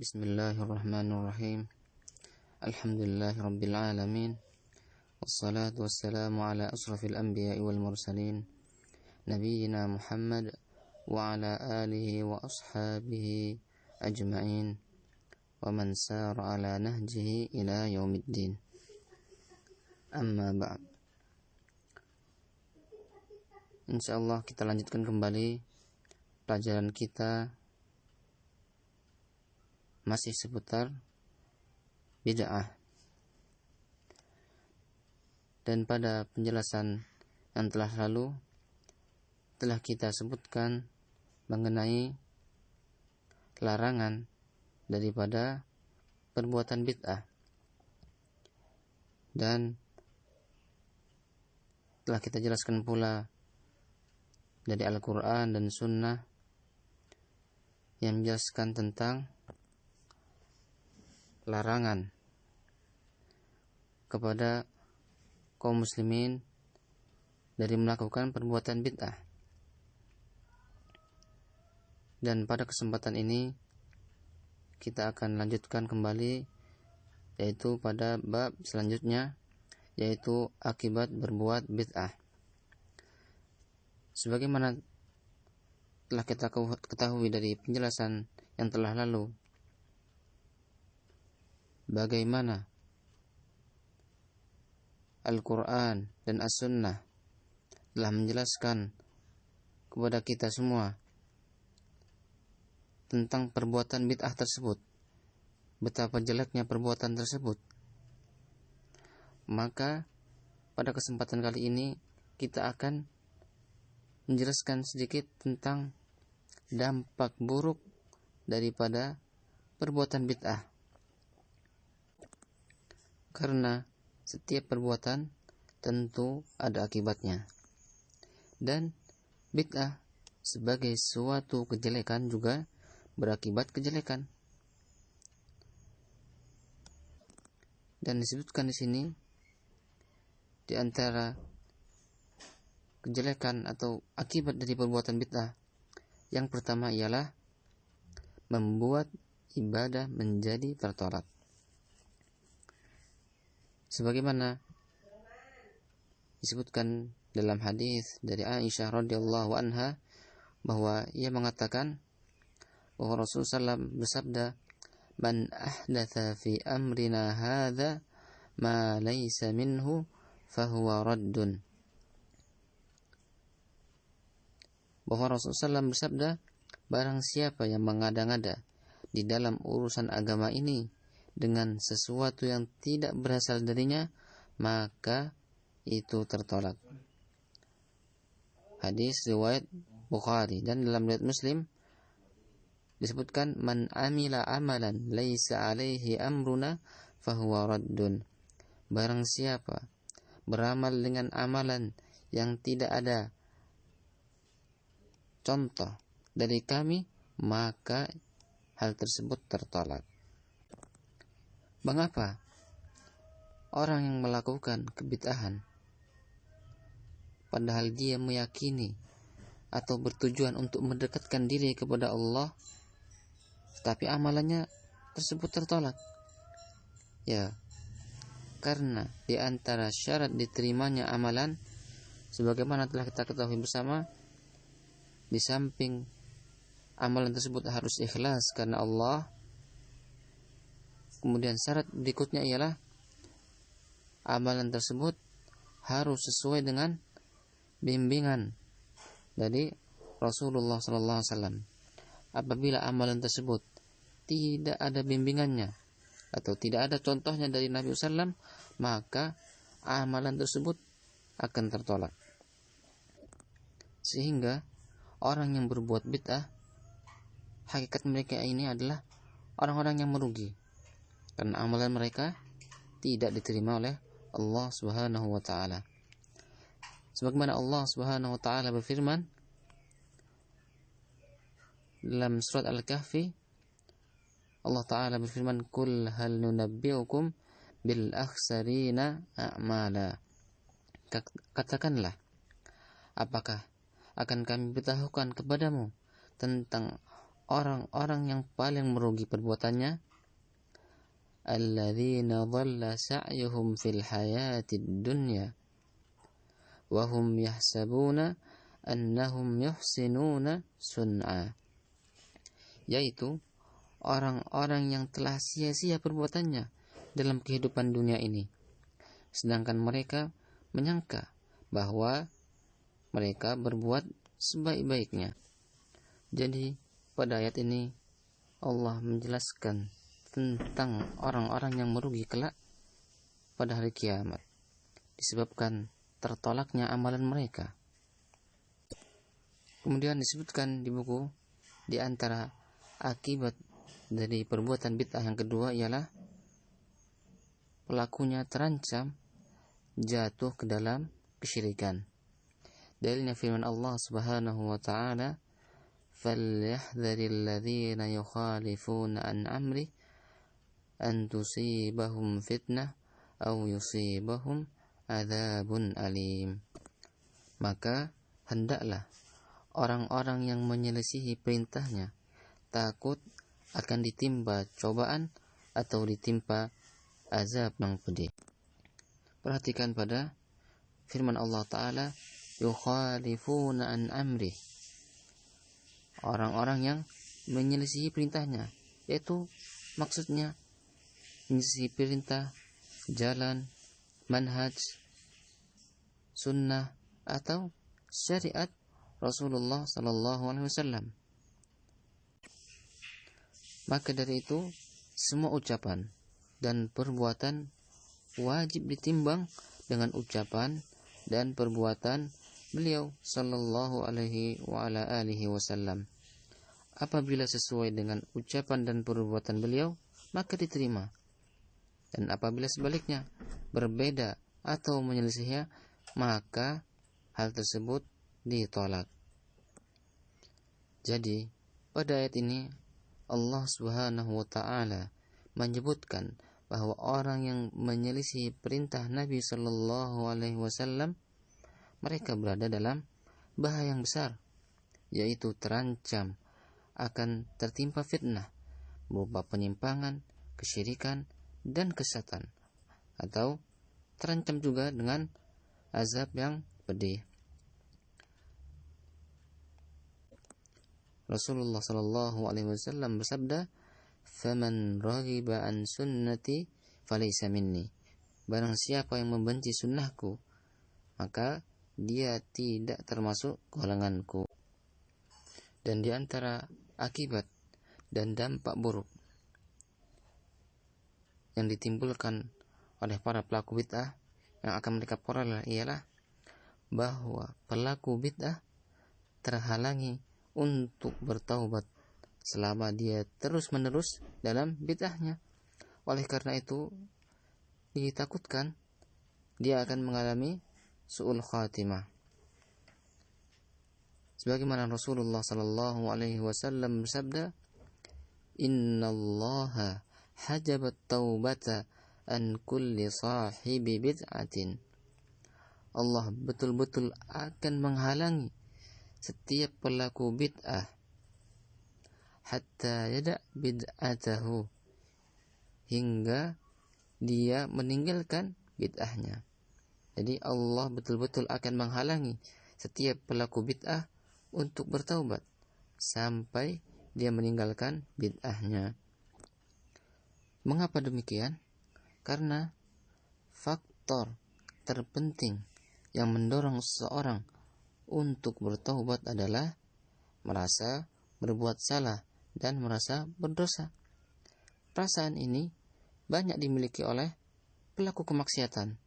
Bismillahirrahmanirrahim. Alhamdulillahirabbil alamin. Wassalatu wassalamu ala asrafil anbiya'i wal mursalin, nabiyyina Muhammad wa ala alihi wa ashabihi ajma'in wa man sara ala nahjihi ila yaumiddin. Amma ba'd. Insyaallah kita lanjutkan kembali pelajaran kita masih seputar bid'ah. Dan pada penjelasan yang telah lalu telah kita sebutkan mengenai larangan daripada perbuatan bid'ah, dan telah kita jelaskan pula dari Al-Quran dan Sunnah yang menjelaskan tentang larangan kepada kaum muslimin dari melakukan perbuatan bid'ah. Dan pada kesempatan ini kita akan lanjutkan kembali, yaitu pada bab selanjutnya, yaitu akibat berbuat bid'ah. Sebagaimana telah kita ketahui dari penjelasan yang telah lalu, bagaimana Al-Quran dan As-Sunnah telah menjelaskan kepada kita semua tentang perbuatan bid'ah tersebut, betapa jeleknya perbuatan tersebut. Maka pada kesempatan kali ini kita akan menjelaskan sedikit tentang dampak buruk daripada perbuatan bid'ah. Karena setiap perbuatan tentu ada akibatnya. Dan bid'ah sebagai suatu kejelekan juga berakibat kejelekan. Dan disebutkan di sini di antara kejelekan atau akibat dari perbuatan bid'ah, yang pertama ialah membuat ibadah menjadi tertolak. Sebagaimana disebutkan dalam hadis dari Aisyah radhiyallahu anha, bahwa ia mengatakan bahwa Rasulullah SAW bersabda, "Man ahdatha fi amrina hadza ma laysa minhu fahuwa raddun." Bahwa Rasulullah SAW bersabda, barang siapa yang mengada-ngada di dalam urusan agama ini dengan sesuatu yang tidak berasal darinya, maka itu tertolak. Hadis riwayat Bukhari. Dan dalam riwayat Muslim disebutkan, man amila amalan laisa alaihi amruna fahuwa raddun. Barang siapa beramal dengan amalan yang tidak ada contoh dari kami, maka hal tersebut tertolak. Mengapa orang yang melakukan kebid'ahan padahal dia meyakini atau bertujuan untuk mendekatkan diri kepada Allah, tapi amalannya tersebut tertolak? Ya, karena di antara syarat diterimanya amalan, sebagaimana telah kita ketahui bersama, di samping amalan tersebut harus ikhlas karena Allah, kemudian syarat berikutnya ialah amalan tersebut harus sesuai dengan bimbingan dari Rasulullah SAW. Apabila amalan tersebut tidak ada bimbingannya atau tidak ada contohnya dari Nabi SAW, maka amalan tersebut akan tertolak. Sehingga orang yang berbuat bid'ah, hakikat mereka ini adalah orang-orang yang merugi, karena amalan mereka tidak diterima oleh Allah Subhanahu wa taala. Sebagaimana Allah Subhanahu wa taala berfirman dalam surat Al-Kahfi, Allah taala berfirman, "Qul hal nunabbiukum bil akhsarina a'mala." Katakanlah, apakah akan kami beritahukan kepadamu tentang orang-orang yang paling merugi perbuatannya alladzina dhalla sa'yuhum fil hayatid dunya wa hum yahsabuna annahum yuhsinuna sun'a, yaitu orang-orang yang telah sia-sia perbuatannya dalam kehidupan dunia ini, sedangkan mereka menyangka bahwa mereka berbuat sebaik-baiknya. Jadi pada ayat ini Allah menjelaskan tentang orang-orang yang merugi kelak pada hari kiamat disebabkan tertolaknya amalan mereka. Kemudian disebutkan di buku, di antara akibat dari perbuatan bid'ah yang kedua ialah pelakunya terancam jatuh ke dalam kesyirikan. Dalilnya firman Allah Subhanahu wa taala, "Falyahdharil ladzina yukhalifuna an amri an tusibahum fitnah aw yusibahum adzabun alim." Maka hendaklah orang-orang yang menyelisihi perintahnya takut akan ditimpa cobaan atau ditimpa azab yang pedih. Perhatikan pada firman Allah Ta'ala, yukhalifuna an amri, orang-orang yang menyelisihi perintahnya, yaitu maksudnya menyelisihi perintah, jalan, manhaj, sunnah atau syariat Rasulullah Sallallahu Alaihi Wasallam. Maka dari itu semua ucapan dan perbuatan wajib ditimbang dengan ucapan dan perbuatan beliau Sallallahu Alaihi Wasallam. Apabila sesuai dengan ucapan dan perbuatan beliau, maka diterima. Dan apabila sebaliknya berbeda atau menyelisihinya, maka hal tersebut ditolak. Jadi pada ayat ini Allah Subhanahu wa taala menyebutkan bahwa orang yang menyelisih perintah Nabi Sallallahu Alaihi Wasallam, mereka berada dalam bahaya yang besar, yaitu terancam akan tertimpa fitnah berupa penyimpangan, kesyirikan, dan kesesatan, atau terancam juga dengan azab yang pedih. Rasulullah Sallallahu Alaihi Wasallam bersabda, "Faman raghiba an sunnati falaysa minni." Barang siapa yang membenci sunnahku, maka dia tidak termasuk golonganku. Dan di antara akibat dan dampak buruk yang ditimbulkan oleh para pelaku bid'ah yang akan mereka peroleh ialah bahwa pelaku bid'ah terhalangi untuk bertaubat selama dia terus-menerus dalam bid'ahnya. Oleh karena itu ditakutkan dia akan mengalami su'ul khatimah. Sebagaimana Rasulullah Sallallahu Alaihi Wasallam bersabda, "Innallaha hajabat taubata an kulli sahibi bid'atin." Allah betul-betul akan menghalangi setiap pelaku bid'ah hatta yada bid'atahu, hingga dia meninggalkan bid'ahnya. Jadi Allah betul-betul akan menghalangi setiap pelaku bid'ah untuk bertaubat sampai dia meninggalkan bid'ahnya. Mengapa demikian? Karena faktor terpenting yang mendorong seseorang untuk bertaubat adalah merasa berbuat salah dan merasa berdosa. Perasaan ini banyak dimiliki oleh pelaku kemaksiatan,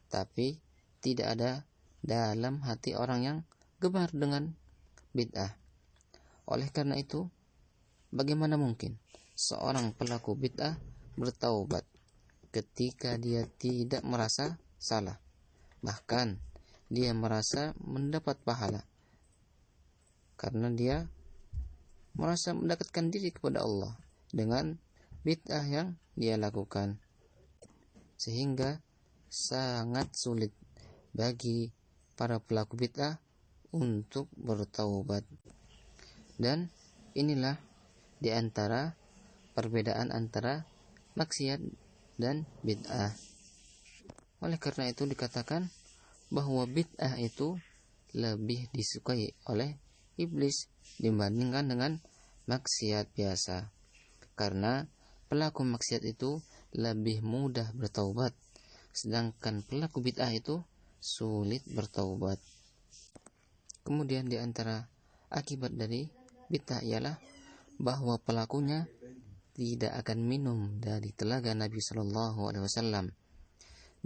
tapi tidak ada dalam hati orang yang gemar dengan bid'ah. Oleh karena itu, bagaimana mungkin seorang pelaku bid'ah bertaubat ketika dia tidak merasa salah, bahkan dia merasa mendapat pahala karena dia merasa mendekatkan diri kepada Allah dengan bid'ah yang dia lakukan, sehingga sangat sulit bagi para pelaku bid'ah untuk bertaubat. Dan inilah di antara perbedaan antara maksiat dan bid'ah. Oleh karena itu dikatakan bahwa bid'ah itu lebih disukai oleh iblis dibandingkan dengan maksiat biasa. Karena pelaku maksiat itu lebih mudah bertaubat, sedangkan pelaku bid'ah itu sulit bertaubat. Kemudian di antara akibat dari bid'ah ialah bahwa pelakunya tidak akan minum dari telaga Nabi Shallallahu Alaihi Wasallam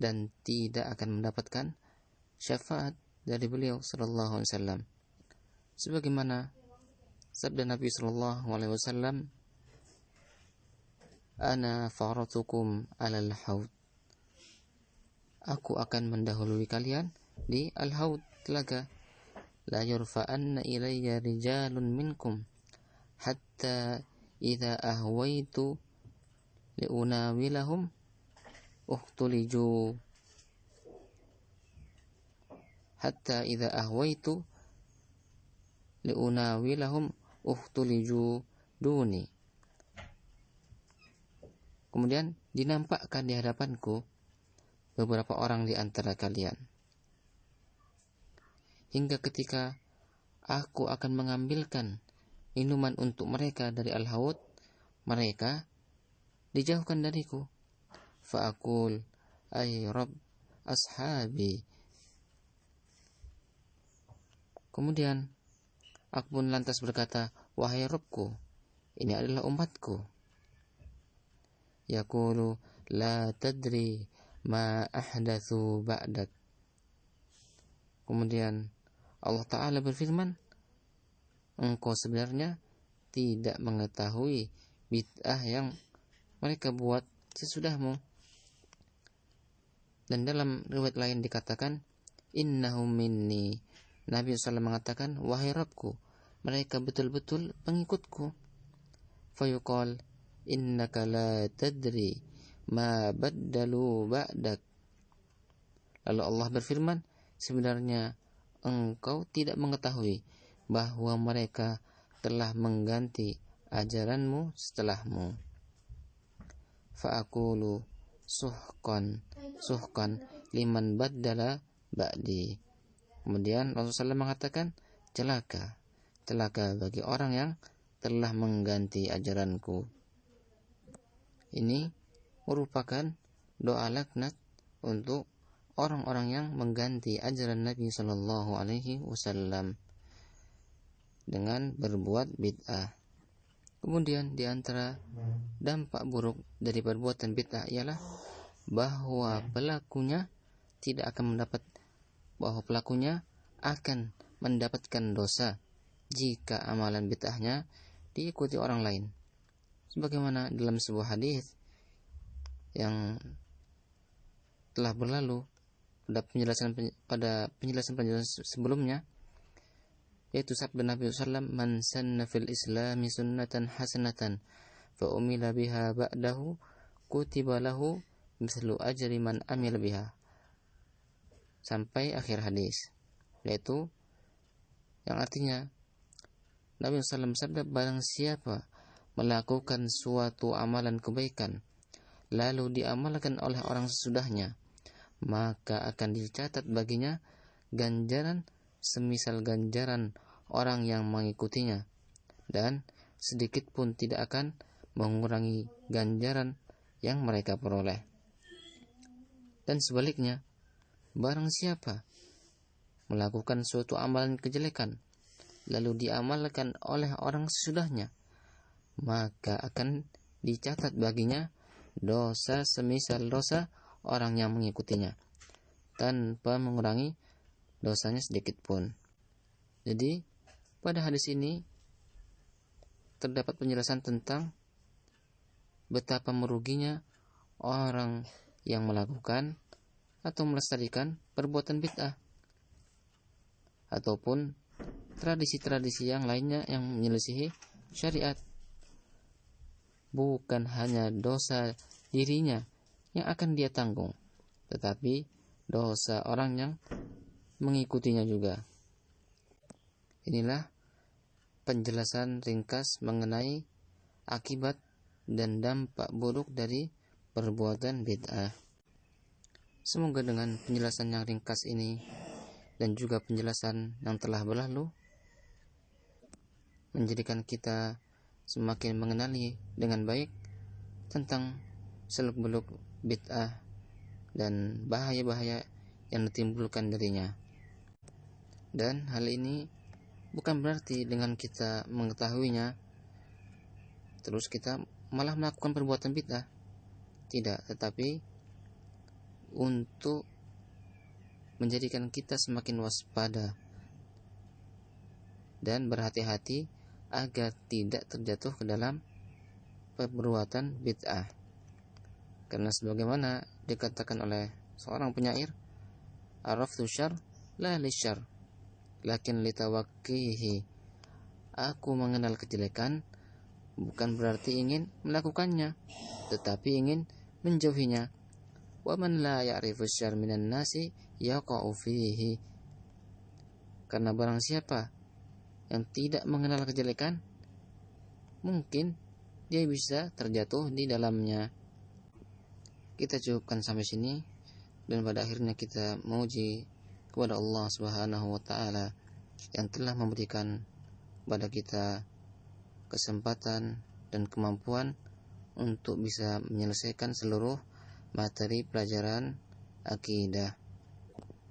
dan tidak akan mendapatkan syafaat dari beliau Shallallahu Alaihi Wasallam. Sebagaimana sabda Nabi Shallallahu Alaihi Wasallam, "Ana faratukum alal haud." Aku akan mendahului kalian di al-haud, telaga. La yurfa'anna ilayya rijalun minkum hatta idza ahwaitu liunawilahum uhtuliju hatta idza ahwaitu liunawilahum uhtuliju duni. Kemudian dinampakkan di hadapanku beberapa orang di antara kalian, hingga ketika aku akan mengambilkan minuman untuk mereka dari al-haud, mereka dijauhkan dariku. Fa'akul ay Rabb ashabi. Kemudian aku pun lantas berkata, wahai Rabbku, ini adalah umatku. Yaqulu la tadri ma ahdatsu ba'dak. Kemudian Allah Ta'ala berfirman, engkau sebenarnya tidak mengetahui bid'ah yang mereka buat sesudahmu. Dan dalam riwayat lain dikatakan, innahum minni. Nabi SAW mengatakan, wahai Rabbku, mereka betul-betul pengikutku. Fayuqal, innaka la tadri ma baddalu ba'dak. Lalu Allah berfirman, sebenarnya engkau tidak mengetahui bahwa mereka telah mengganti ajaranmu setelahmu. Fa'akulu suhkan liman baddala ba'di. Kemudian Rasulullah mengatakan, celaka bagi orang yang telah mengganti ajaranku. Ini merupakan doa laknat untuk orang-orang yang mengganti ajaran Nabi Shallallahu Alaihi Wasallam dengan berbuat bid'ah. Kemudian di antara dampak buruk dari perbuatan bid'ah ialah bahwa pelakunya akan mendapatkan dosa jika amalan bid'ahnya diikuti orang lain. Sebagaimana dalam sebuah hadis yang telah berlalu pada penjelasan sebelumnya, yaitu sabda Nabi SAW, man sanna fil islami sunnatan hasanatan fa umila biha ba'dahu kutiba lahu mislu ajri man amila biha, sampai akhir hadis, yaitu yang artinya Nabi SAW sabda, barang siapa melakukan suatu amalan kebaikan lalu diamalkan oleh orang sesudahnya, maka akan dicatat baginya ganjaran semisal ganjaran orang yang mengikutinya, dan sedikit pun tidak akan mengurangi ganjaran yang mereka peroleh. Dan sebaliknya, barang siapa melakukan suatu amalan kejelekan lalu diamalkan oleh orang sesudahnya, maka akan dicatat baginya dosa semisal dosa orang yang mengikutinya, tanpa mengurangi dosanya sedikit pun. Jadi pada hadis ini terdapat penjelasan tentang betapa meruginya orang yang melakukan atau melestarikan perbuatan bid'ah ataupun tradisi-tradisi yang lainnya yang menyelisihi syariat. Bukan hanya dosa dirinya yang akan dia tanggung, tetapi dosa orang yang mengikutinya juga. Inilah penjelasan ringkas mengenai akibat dan dampak buruk dari perbuatan bid'ah. Semoga dengan penjelasan yang ringkas ini dan juga penjelasan yang telah berlalu menjadikan kita semakin mengenali dengan baik tentang seluk-beluk bid'ah dan bahaya-bahaya yang ditimbulkan darinya. Dan hal ini bukan berarti dengan kita mengetahuinya terus kita malah melakukan perbuatan bid'ah. Tidak, tetapi untuk menjadikan kita semakin waspada dan berhati-hati agar tidak terjatuh ke dalam perbuatan bid'ah. Karena sebagaimana dikatakan oleh seorang penyair, araftu syarr la lisyarr lakin litawaqqihi. Aku mengenal kejelekan bukan berarti ingin melakukannya, tetapi ingin menjauhinya. Wa man la ya'rifu syarr minan nasi yaqa'u fihi. Karena barang siapa yang tidak mengenal kejelekan, mungkin dia bisa terjatuh di dalamnya. Kita cukupkan sampai sini, dan pada akhirnya kita memuji kepada Allah Subhanahu wa taala yang telah memberikan kepada kita kesempatan dan kemampuan untuk bisa menyelesaikan seluruh materi pelajaran akidah.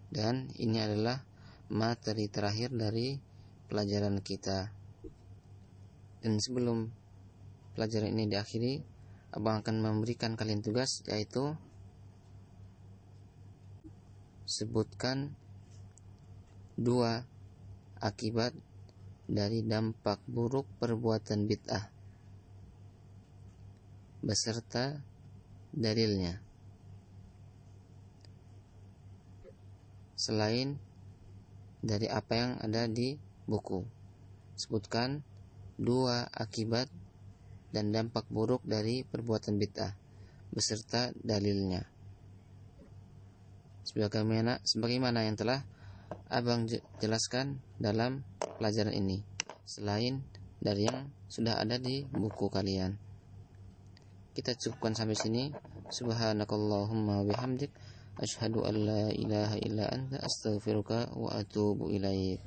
Dan ini adalah materi terakhir dari pelajaran kita. Dan sebelum pelajaran ini diakhiri, Abang akan memberikan kalian tugas, yaitu sebutkan 2 akibat dari dampak buruk perbuatan bid'ah beserta dalilnya, selain dari apa yang ada di buku. Sebutkan 2 akibat dan dampak buruk dari perbuatan bid'ah beserta dalilnya, sebagaimana yang telah Abang jelaskan dalam pelajaran ini, selain dari yang sudah ada di buku kalian. Kita cukupkan sampai sini. Subhanakallahumma bihamdik, asyhadu an la ilaha illa anta, astaghfiruka wa atubu ilaik.